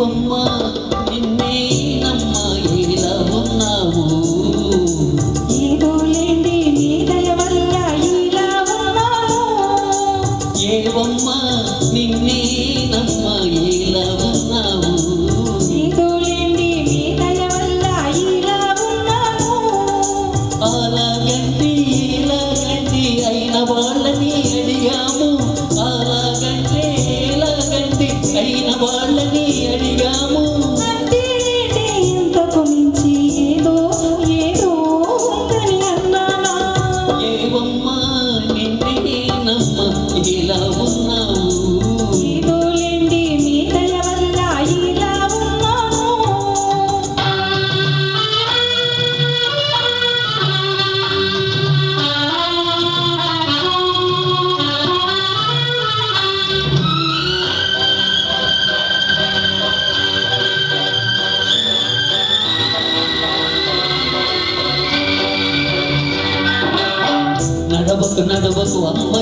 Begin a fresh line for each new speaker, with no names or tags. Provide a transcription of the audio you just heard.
బొమ్మ నిన్నే నమ్మ ఇలా ఉన్నావు
ఏదో లేండి నీ దయ వల్ల ఇలా ఉన్నాను
ఏ బొమ్మ నిన్నే నమ్మ ఇలా ఉన్నావు
ఏదో లేండి నీ దయ వల్ల ఇలా ఉన్నాను
అలాగంటి ఇలాగంటి అయిన వాళ్ళని అడిగాము అలాగంటే ఇలాగంటి అయిన వాళ్ళని అడిగాము
అంటే ఇంతకు మించి ఏదో ఏదో ఉందని అన్నానా
ఏవమ్మ నిన్నే నమ్మ ఇలా ఉన్నావు
ఏదో లేండి మీ దయ వల్ల ఇలా ఉన్నాను
నడవకు నడవకు అమ్మ